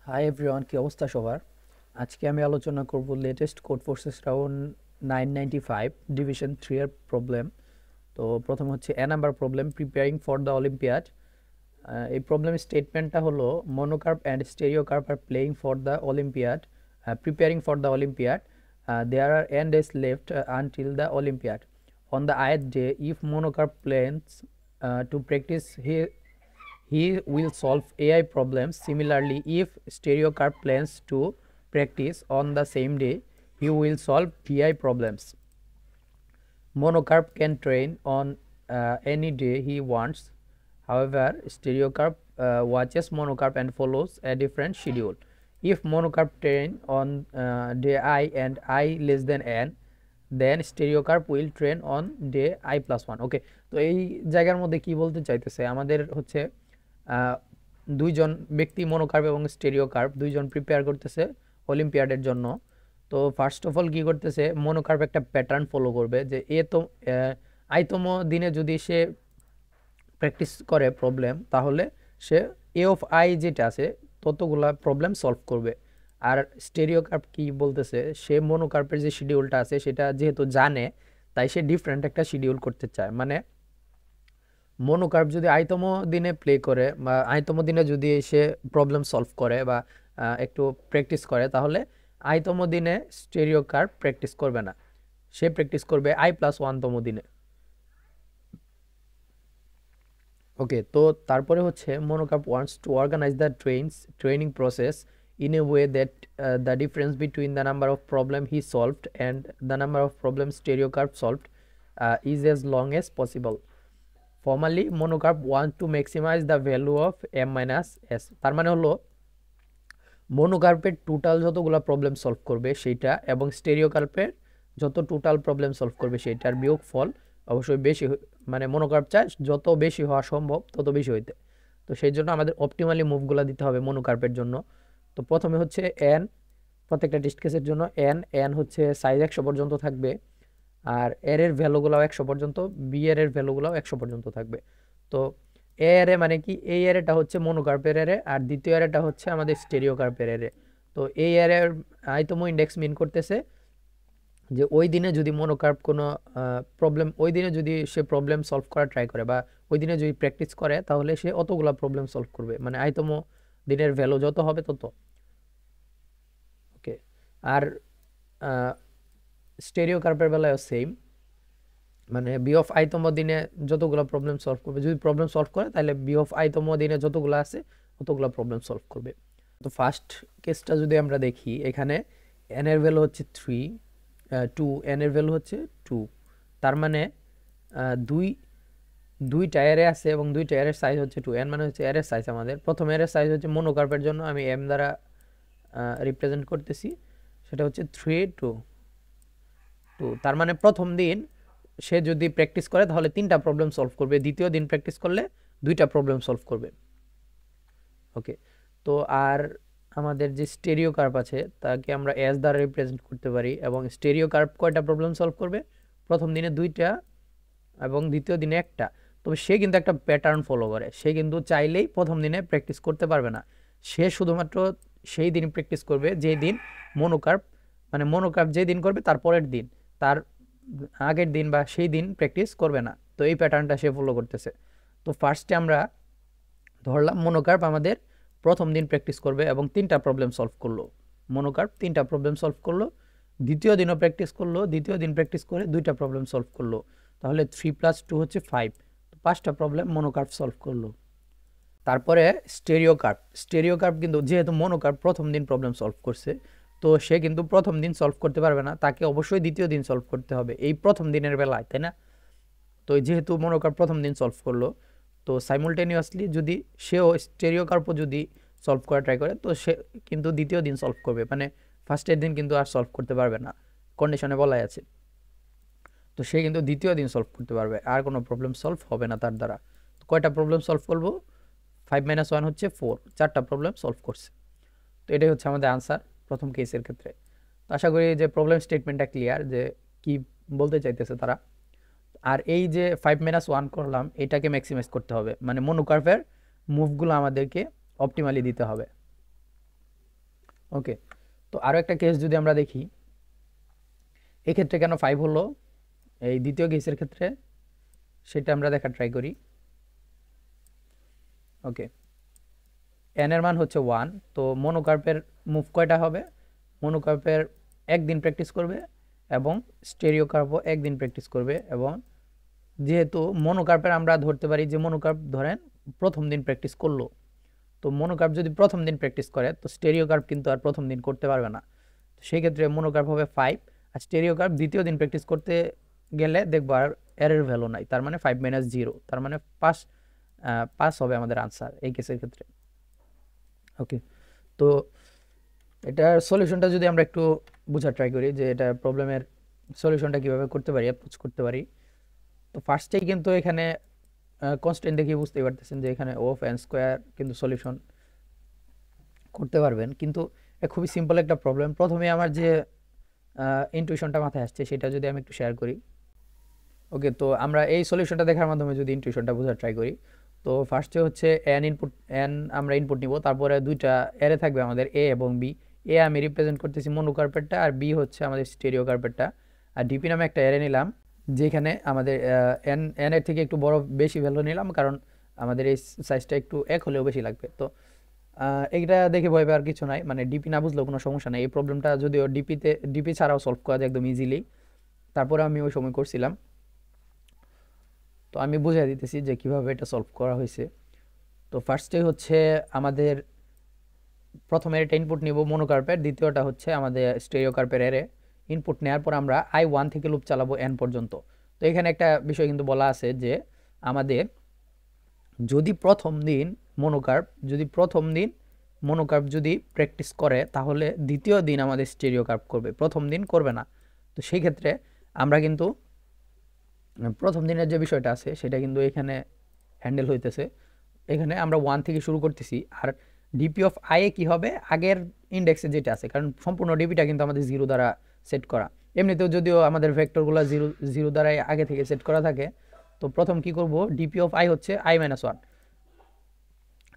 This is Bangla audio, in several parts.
হাই এভরিওয়ান, কি অবস্থা সবার? আজকে আমি আলোচনা করব latest Codeforces round 995 division 3 এর প্রবলেম। তো প্রথম হচ্ছে A number problem, preparing for the olympiad. এই প্রবলেম স্টেটমেন্টটা হলো Monocarp and Stereocarp are playing for the olympiad, preparing for the olympiad. There are n days left until the Olympiad. On the 8th day, if monocarp plans to practice, he will solve AI problems. Similarly, if stereocarp plans to practice on the same day, he will solve VI problems. Monocarp can train on any day he wants. However, stereocarp watches monocarp and follows a different schedule. If monocarp train on day I and I less than n, then stereocarp will train on day I plus 1. ওকে, তো এই জায়গার মধ্যে কি বলতে চাইতেছে, আমাদের হচ্ছে দুইজন ব্যক্তি মনোকার্প এবং স্টেরিওকার্প দুইজন প্রিপেয়ার করতেছে অলিম্পিয়াডের জন্য। তো ফার্স্ট অফ অল কি করতেছে, মনোকার্প একটা প্যাটার্ন ফলো করবে যে আইতম দিনে যদি সে প্র্যাকটিস করে প্রবলেম, তাহলে সে এ অফ আই যেটা আছে ততগুলা প্রবলেম সলভ করবে। আর স্টেরিওকার্প কি বলতেছে, সে মনোকার্পের যে শিডিউলটা আছে সেটা যেহেতু জানে, তাই সে ডিফারেন্ট একটা শিডিউল করতে চায়। মানে মনোকার্প যদি আইতম দিনে প্লে করে বা আইতম দিনে যদি সে প্রবলেম সলভ করে বা একটু প্র্যাকটিস করে, তাহলে আইতম দিনে স্টেরিওকার্প প্র্যাকটিস করবে না, সে প্র্যাকটিস করবে আই প্লাস 1তম দিনে। ওকে, তো তারপরে হচ্ছে Monocarp wants to organise the training process in a way that the difference between the number of problem he solved and the number of problems stereocarp solved is as long as possible. Formally, monocarp wants to maximize the value of m minus s. তার মানে হলো মনোকার্পের টোটাল যতগুলো প্রবলেম সলভ করবে সেইটা এবং স্টেরিওকার্পের যত টোটাল প্রবলেম সলভ করবে সেইটার বিয়োগফল অবশ্যই বেশি, মানে মনোকার্প চায় যত বেশি হওয়া সম্ভব তত বেশি হইতে। তো সেই জন্য আমাদের অপটিমালি মুভগুলো দিতে হবে মনোকার্পের জন্য। তো প্রথমে হচ্ছে এন, প্রত্যেকটা টেস্ট কেসের জন্য এন এন হচ্ছে সাইজ 100 পর্যন্ত থাকবে, আর এর এর ভ্যালুগুলোও 100 পর্যন্ত, বি এর এর ভ্যালুগুলোও 100 পর্যন্ত থাকবে। তো এ এরে মানে কি, এই এরেটা হচ্ছে মনোকার্পের এরে আর দ্বিতীয় এরেটা হচ্ছে আমাদের স্টেরিওকার্পের এরে। তো এই এরের আইতম ইন্ডেক্স মিন করতেছে যে ওই দিনে যদি মনোকার্প কোনো প্রবলেম, ওই দিনে যদি সে প্রবলেম সলভ করা ট্রাই করে বা ওই দিনে যদি প্র্যাকটিস করে, তাহলে সে অতগুলা প্রবলেম সলভ করবে, মানে আইতম দিনের ভ্যালু যত হবে তত। ওকে, আর স্টেরিওকার্পের বেলায় সেম, মানে বি অফ আইতম দিনে যতগুলো প্রবলেম সলভ করবে, যদি প্রবলেম সলভ করে তাহলে বি অফ আইতম দিনে যতগুলো আছে ততগুলো প্রবলেম সলভ করবে। তো ফার্স্ট কেসটা যদি আমরা দেখি, এখানে এন এর ভ্যালু হচ্ছে 3, 2, এন এর ভ্যালু হচ্ছে 2। তার মানে দুই দুই টায়ারে আছে এবং দুই টায়ারের সাইজ হচ্ছে 2, এন মানে হচ্ছে এর সাইজ। আমাদের প্রথম এর সাইজ হচ্ছে মনোকার্পের জন্য আমি এম দ্বারা রিপ্রেজেন্ট করতেছি, সেটা হচ্ছে 3, 2, 2। তার মানে প্রথম দিন সে যদি প্র্যাকটিস করে তাহলে 3টা প্রবলেম সলভ করবে, দ্বিতীয় দিন প্র্যাকটিস করলে 2টা প্রবলেম সলভ করবে। ওকে, তো আর আমাদের যে স্টেরিওকার্প আছে তাকে আমরা এস দ্বারা রিপ্রেজেন্ট করতে পারি, এবং স্টেরিওকার্প কয়টা প্রবলেম সলভ করবে, প্রথম দিনে 2টা এবং দ্বিতীয় দিনে 1টা। তবে সে কিন্তু একটা প্যাটার্ন ফলো করে, সে কিন্তু চাইলেই প্রথম দিনে প্র্যাকটিস করতে পারবে না, সে শুধুমাত্র সেই দিন প্র্যাকটিস করবে যেই দিন মনোকার্প, মানে মনোকার্প যেই দিন করবে তার পরের দিন, তার আগের দিন বা সেই দিন প্র্যাকটিস করবে না। তো এই প্যাটার্নটা সে ফলো করতেছে। তো ফার্স্টে আমরা ধরলাম মনোকার্প আমাদের প্রথম দিন প্র্যাকটিস করবে এবং 3টা প্রবলেম সলভ করলো, মনোকার্প 3টা প্রবলেম সলভ করলো, দ্বিতীয় দিনও প্র্যাকটিস করলো, দ্বিতীয় দিন প্র্যাকটিস করে 2টা প্রবলেম সলভ করলো, তাহলে 3 + 2 হচ্ছে 5, 5টা প্রবলেম মনোকার্প সলভ করলো। তারপরে স্টেরিওকার্প কিন্তু যেহেতু মনোকার্প প্রথম দিন প্রবলেম সলভ করছে, তো সে কিন্তু প্রথম দিন সলভ করতে পারবে না, তাকে অবশ্যই দ্বিতীয় দিন সলভ করতে হবে এই প্রথম দিনের বেলায়, তাই না? তো যেহেতু মনোকার্প প্রথম দিন সলভ করলো, তো সাইমultaneously যদি সেও স্টেরিওকার্পও যদি সলভ করা ট্রাই করে, তো সে কিন্তু দ্বিতীয় দিন সলভ করবে, মানে ফার্স্টের দিন কিন্তু আর সলভ করতে পারবে না, কন্ডিশনে বলাই আছে। তো সে কিন্তু দ্বিতীয় দিন সলভ করতে পারবে, আর কোনো প্রবলেম সলভ হবে না তার দ্বারা। তো কয়টা প্রবলেম সলভ করবো, 5 - 1 হচ্ছে 4, 4টা প্রবলেম সলভ করছে। তো এটাই হচ্ছে আমাদের আনসার প্রথম কেসের ক্ষেত্রে। তো আশা করি যে প্রবলেম স্টেটমেন্টটা ক্লিয়ার, যে কি বলতে চাইতেছে তারা। আর এই যে 5 - 1 করলাম, এটাকে ম্যাক্সিমাইজ করতে হবে, মানে মনোকার্ভের মুভগুলো আমাদেরকে অপটিমালি দিতে হবে। ওকে, তো আরও একটা কেস যদি আমরা দেখি, এক্ষেত্রে কেন 5 হলো এই দ্বিতীয় কেসের ক্ষেত্রে, সেটা আমরা দেখা ট্রাই করি। ওকে, এন এর মান হচ্ছে 1, তো মনোকার্পের মুভ কয়টা হবে? মনোকার্পের একদিন প্র্যাকটিস করবে এবং স্টেরিও কার্পও একদিন প্র্যাকটিস করবে। এবং যেহেতু মনোকার্পের আমরা ধরতে পারি যে মনোকার্প ধরেন প্রথম দিন প্র্যাকটিস করলো, তো মনোকার্প যদি প্রথম দিন প্র্যাকটিস করে তো স্টেরিও কার্প কিন্তু আর প্রথম দিন করতে পারবে না। সেই ক্ষেত্রে মনোকার্প হবে 5, আর স্টেরিও কার্প দ্বিতীয় দিন প্র্যাকটিস করতে গেলে দেখবো আর এর ভ্যালু নাই, তার মানে 5 - 0, তার মানে 5 হবে আমাদের আনসার এই কেসের ক্ষেত্রে। ওকে, তো এটার সলিউশনটা যদি আমরা একটু বোঝার ট্রাই করি যে এটা প্রবলেমের সলিউশনটা কিভাবে করতে পারি, অ্যাপ্রোচ করতে পারি। তো ফার্স্টেই কিন্তু এখানে কনস্ট্যান্ট দেখে বুঝতেই পারতেছেন যে এখানে অফ এন স্কোয়ার কিন্তু সলিউশন করতে পারবেন, কিন্তু খুবই সিম্পল একটা প্রবলেম। প্রথমে আমার যে ইনটুইশনটা মাথায় আসছে সেটা যদি আমি একটু শেয়ার করি। ওকে, তো আমরা এই সলিউশনটা দেখার মাধ্যমে যদি ইনটুইশনটা বোঝার ট্রাই করি, তো ফার্স্টে হচ্ছে এন আমরা ইনপুট নিব, তারপরে দুইটা এরে থাকবে আমাদের এ এবং বি। এ আমি রিপ্রেজেন্ট করতেছি মনোকার্পেটটা, আর বি হচ্ছে আমাদের স্টেরিও কার্পেটটা। আর ডিপি নামে একটা এরে নিলাম, যেখানে আমাদের এন এর থেকে একটু বড় বেশি ভ্যালু নিলাম, কারণ আমাদের এই সাইজটা একটু এক হলেও বেশি লাগবে। তো এইটা দেখে ভয় পাওয়ার কিছু নাই, মানে ডিপি না বুঝলেও কোনো সমস্যা নেই। এই প্রবলেমটা যদিও ডিপি ছাড়াও সলভ করা যায় একদম ইজিলি, তারপরে আমি ওই সময় করছিলাম। তো আমি বুঝিয়ে দিতেছি যে কিভাবে এটা সলভ করা হয়েছে। তো ফার্স্টে হচ্ছে আমাদের প্রথমে এটা ইনপুট নিব মনোকার্পের, দ্বিতীয়টা হচ্ছে আমাদের স্টেরিও কার্পের এরে। ইনপুট নেওয়ার পর আমরা I1 থেকে লুপ চালাবো n পর্যন্ত। তো এখানে একটা বিষয় কিন্তু বলা আছে যে আমাদের যদি প্রথম দিন মনোকার্প যদি প্র্যাকটিস করে তাহলে দ্বিতীয় দিন আমাদের স্টেরিও কার্প করবে, প্রথম দিন করবে না। তো সেই ক্ষেত্রে আমরা কিন্তু প্রথম দিনের যে বিষয়টা আছে সেটা কিন্তু এখানে হ্যান্ডেল হইতেছে। এখানে আমরা 1 থেকে শুরু করতেছি, আর ডিপি অফ আই এ কী হবে আগের ইন্ডেক্সে যেটা আছে, কারণ সম্পূর্ণ ডিপিটা কিন্তু আমাদের 0 দ্বারা সেট করা। এমনিতেও যদিও আমাদের ভেক্টরগুলো 0 দ্বারাই আগে থেকে সেট করা থাকে। তো প্রথম কি করব, ডিপি অফ আই হচ্ছে I-1,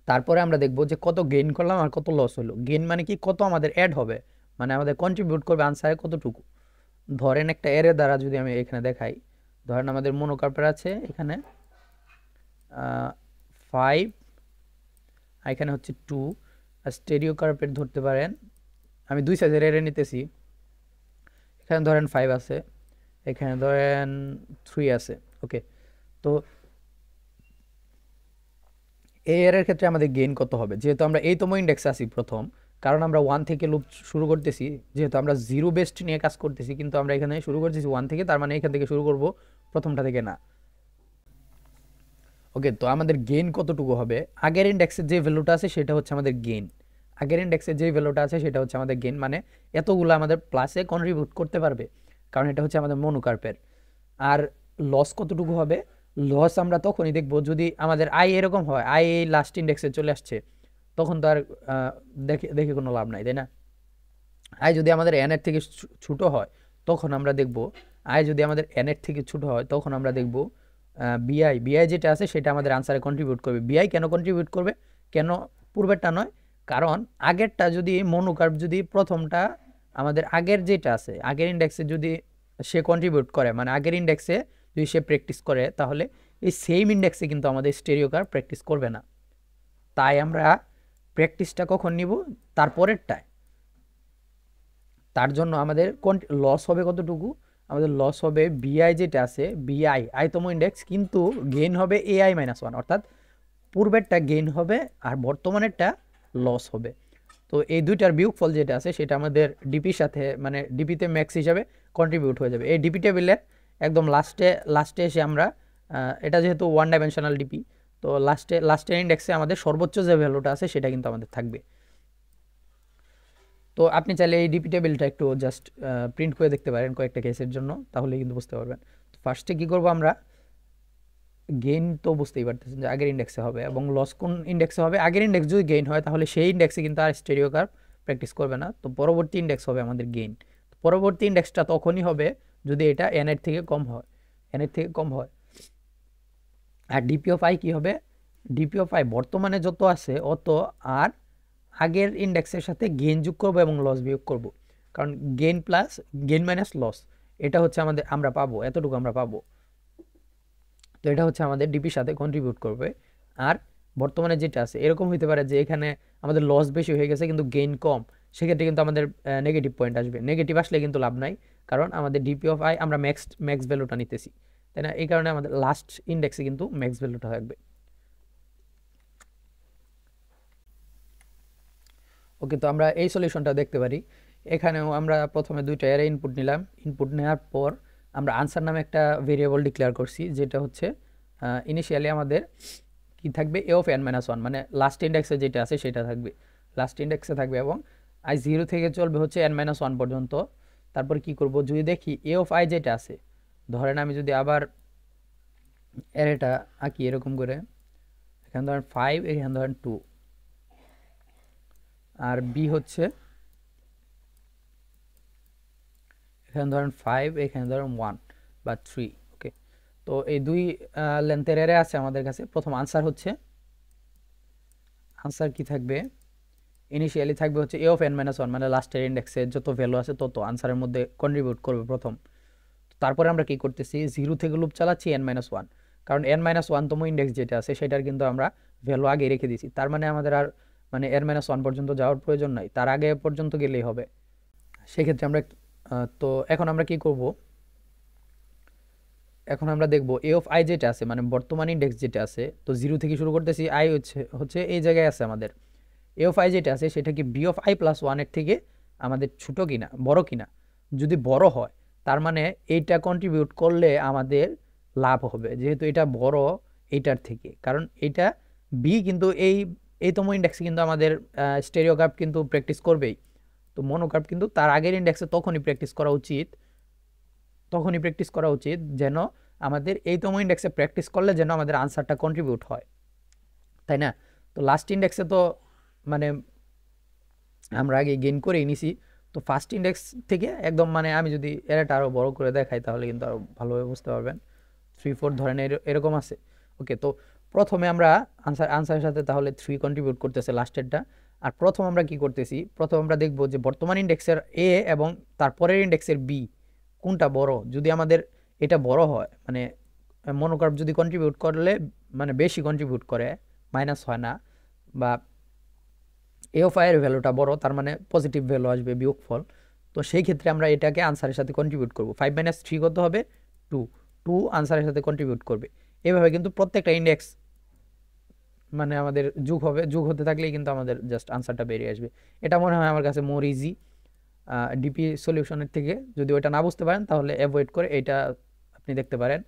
তারপরে আমরা দেখব যে কত গেইন করলাম আর কত লস হলো। গেইন মানে কি, কত আমাদের অ্যাড হবে, মানে আমাদের কন্ট্রিবিউট করবে আনসারে কতটুকু। ধরেন একটা এরে দ্বারা যদি আমি এখানে দেখাই, ধরেন আমাদের মনোকার্পের আছে এখানে 5, এখানে হচ্ছে 2, আর স্টেরিও কার্পেট ধরতে পারেন, আমি দুই সাইজের এরে নিতেছি। এখানে ধরেন 5 আছে, এখানে ধরেন 3 আছে। ওকে, তো এই এর ক্ষেত্রে আমাদের গেইন কত হবে, যেহেতু আমরা এইতম ইন্ডেক্সে আসি প্রথম, কারণ আমরা 1 থেকে লুপ শুরু করতেছি, যেহেতু আমরা জিরো বেস্ট নিয়ে কাজ করতেছি, কিন্তু আমরা এখানে শুরু করতেছি 1 থেকে, তার মানে এখান থেকে শুরু করব, প্রথমটা থেকে না। ওকে, তো আমাদের গেইন কতটুকু হবে, আগের ইন্ডেক্সের যে ভ্যালুটা আছে সেটা হচ্ছে আমাদের গেইন। আগের ইন্ডেক্সের যে ভ্যালুটা আছে সেটা হচ্ছে আমাদের গেইন, মানে এতগুলো আমাদের প্লাসে কন্ট্রিবিউট করতে পারবে, কারণ এটা হচ্ছে আমাদের মনোকার্পের। আর লস কতটুকু হবে, লস আমরা তখনই দেখবো যদি আমাদের আই এরকম হয়, আই এই লাস্ট ইন্ডেক্সে চলে আসছে, তখন তো আর দেখে দেখে কোনো লাভ নাই, তাই না? আই যদি আমাদের এন এর থেকে ছোটো হয় তখন আমরা দেখব, আই যদি আমাদের এন এর থেকে ছোটো হয় তখন আমরা দেখব বিআই যেটা আছে সেটা আমাদের আনসারে কন্ট্রিবিউট করবে। বিআই কেন কন্ট্রিবিউট করবে, কেন পূর্বেরটা নয়, কারণ আগেরটা যদি মনোকার্প যদি প্রথমটা আমাদের আগের যেটা আছে আগের ইন্ডেক্সে যদি সে কন্ট্রিবিউট করে, মানে আগের ইন্ডেক্সে যদি সে প্র্যাকটিস করে, তাহলে এই সেম ইন্ডেক্সে কিন্তু আমাদের স্টেরিও কার্প প্র্যাকটিস করবে না। তাই আমরা প্র্যাকটিসটা কখন নিব, তারপরেরটায়। তার জন্য আমাদের লস হবে কতটুকু, আমাদের লস হবে বিআই যেটা আছে, বিআই আইতম ইন্ডেক্স, কিন্তু গেইন হবে AI-1, অর্থাৎ পূর্বেরটা গেইন হবে আর বর্তমানেরটা লস হবে। তো এই দুইটার বিয়োগফল যেটা আছে সেটা আমাদের ডিপির সাথে, মানে ডিপিতে ম্যাক্স হিসাবে কন্ট্রিবিউট হয়ে যাবে। এই ডিপি টেবিলের একদম লাস্টে এসে আমরা এটা যেহেতু 1 ডাইমেনশনাল ডিপি, তো লাস্টের ইন্ডেক্সে আমাদের সর্বোচ্চ যে ভ্যালুটা আছে সেটা কিন্তু আমাদের থাকবে। তো আপনি চাইলে এই ডিপি টেবিলটা একটু জাস্ট প্রিন্ট করে দেখতে পারেন কয়েকটা কেসের জন্য, তাহলে কিন্তু বুঝতে পারবেন। তো ফার্স্টে কী করবো, আমরা গেইন তো বুঝতেই পারতেছেন যে আগের ইন্ডেক্সে হবে, এবং লস কোন ইন্ডেক্সে হবে, আগের ইন্ডেক্স যদি গেইন হয় তাহলে সেই ইন্ডেক্সে কিন্তু আর স্টেরিও কার্ভ প্র্যাকটিস করবে না। তো পরবর্তী ইন্ডেক্স হবে আমাদের গেইন। পরবর্তী ইন্ডেক্সটা তখনই হবে যদি এটা এন এর থেকে কম হয়। আর ডিপি অফ আই কী হবে, ডিপি অফ আই বর্তমানে যত আছে অত, আর আগের ইন্ডেক্সের সাথে গেইন যোগ করব এবং লস বিয়োগ করব, কারণ গেইন মাইনাস লস এটা হচ্ছে আমাদের আমরা পাবো, এতটুকু আমরা পাবো। তো এটা হচ্ছে আমাদের ডিপির সাথে কন্ট্রিবিউট করবে। আর বর্তমানে যেটা আছে এরকম হইতে পারে যে এখানে আমাদের লস বেশি হয়ে গেছে কিন্তু গেইন কম, সেক্ষেত্রে কিন্তু আমাদের নেগেটিভ পয়েন্ট আসবে। নেগেটিভ আসলে কিন্তু লাভ নাই, কারণ আমাদের ডিপি অফ আই আমরা ম্যাক্স ভ্যালুটা নিতেছি, তাই না? এই কারণে আমাদের লাস্ট ইন্ডেক্সে কিন্তু ম্যাক্স ভ্যালুটা থাকবে। ওকে, তো আমরা এই সলিউশনটা দেখতে পারি। এখানেও আমরা প্রথমে দুইটা এর ইনপুট নিলাম, ইনপুট নেওয়ার পর আমরা আনসার নামে একটা ভেরিয়েবল ডিক্লেয়ার করছি, যেটা হচ্ছে ইনিশিয়ালি আমাদের কি থাকবে, এ অফ এন মাইনাস ওয়ান, মানে লাস্ট ইন্ডেক্সে যেটা আছে সেটা থাকবে, লাস্ট ইন্ডেক্সে থাকবে, এবং আই জিরো থেকে চলবে হচ্ছে এন মাইনাস ওয়ান পর্যন্ত। তারপর কি করব, যদি দেখি এ অফ আই যেটা আছে, ধরেন আমি যদি আবার এটা আঁকি এরকম করে, এখানে ধরেন 5, এখানে ধরেন 2, আর বি হচ্ছে এখানে ধরেন 5, এখানে ধরেন 1 বা 3। ওকে, তো এই দুই লেন্থের এরে আছে আমাদের কাছে। প্রথম আনসার হচ্ছে, আনসার কি থাকবে, ইনিশিয়ালি থাকবে হচ্ছে এ অফ এন মাইনাস ওয়ান, মানে লাস্টের ইন্ডেক্সে যত ভ্যালু আছে তত আনসারের মধ্যে কন্ট্রিবিউট করবে প্রথম। তারপরে আমরা কি করতেছি, জিরো থেকে লুপ চালাচ্ছি এন মাইনাস ওয়ান, কারণ এন মাইনাস ওয়ানতম ইন্ডেক্স যেটা আছে সেটার কিন্তু আমরা ভ্যালু আগে রেখে দিয়েছি, তার মানে আমাদের আর মানে এন মাইনাস ওয়ান পর্যন্ত যাওয়ার প্রয়োজন নাই, তার আগে পর্যন্ত গেলেই হবে। সেক্ষেত্রে আমরা তো এখন আমরা কি করব, এখন আমরা দেখব এ অফ আই যেটা আছে, মানে বর্তমান ইন্ডেক্স যেটা আছে, তো জিরো থেকে শুরু করতেছি, আই হচ্ছে হচ্ছে এই জায়গায় আছে আমাদের। এ অফ আই যেটা আছে সেটা কি বি অফ আই প্লাস ওয়ানের থেকে আমাদের ছোট কিনা, বড় কিনা? যদি বড় হয় তার মানে এইটা কন্ট্রিবিউট করলে আমাদের লাভ হবে, যেহেতু এটা বড় এইটার থেকে, কারণ এটা বি কিন্তু এইতম ইন্ডেক্সে কিন্তু আমাদের স্টেরিও গ্রাফ কিন্তু প্র্যাকটিস করবেই। তো মনোগ্রাফ কিন্তু তার আগের ইন্ডেক্সে তখনই প্র্যাকটিস করা উচিত যেন আমাদের এইতম ইন্ডেক্সে প্র্যাকটিস করলে যেন আমাদের আনসারটা কন্ট্রিবিউট হয়, তাই না? তো লাস্ট ইন্ডেক্সে তো মানে আমরা আগে গেইন করে নিছি, তো ফার্স্ট ইন্ডেক্স থেকে একদম মানে আমি যদি এরাটা আরও বড় করে দেখাই তাহলে কিন্তু আরও ভালোভাবে বুঝতে পারবেন। 3, 4 ধরেন এরকম আছে। ওকে, তো প্রথমে আমরা আনসারের সাথে তাহলে 3 কন্ট্রিবিউট করতেছে লাস্টেরটা। আর প্রথম আমরা কি করতেছি, প্রথম আমরা দেখব যে বর্তমান ইন্ডেক্সের এ এবং তারপরের ইন্ডেক্সের বি কোনটা বড়। যদি আমাদের এটা বড় হয়, মানে মনোকার্ভ যদি কন্ট্রিবিউট করলে মানে বেশি কন্ট্রিবিউট করে, মাইনাস হয় না, বা এ অফ আই এর ভ্যালুটা বড়, তার মানে পজিটিভ ভ্যালু আসবে, বিয়োগফল। তো সেই ক্ষেত্রে আমরা এটাকে আনসারের সাথে কন্ট্রিবিউট করব। 5 মাইনাস 3 কত হবে, 2, 2 আনসারের সাথে কন্ট্রিবিউট করবে। এভাবে কিন্তু প্রত্যেকটা ইন্ডেক্স মানে আমাদের যোগ হবে, যোগ হতে থাকলেই কিন্তু আমাদের জাস্ট আনসারটা বেরিয়ে আসবে। এটা মনে হয় আমার কাছে মোর ইজি ডিপি সলিউশনের থেকে। যদি ওইটা না বুঝতে পারেন তাহলে অ্যাভয়েড করে এটা আপনি দেখতে পারেন।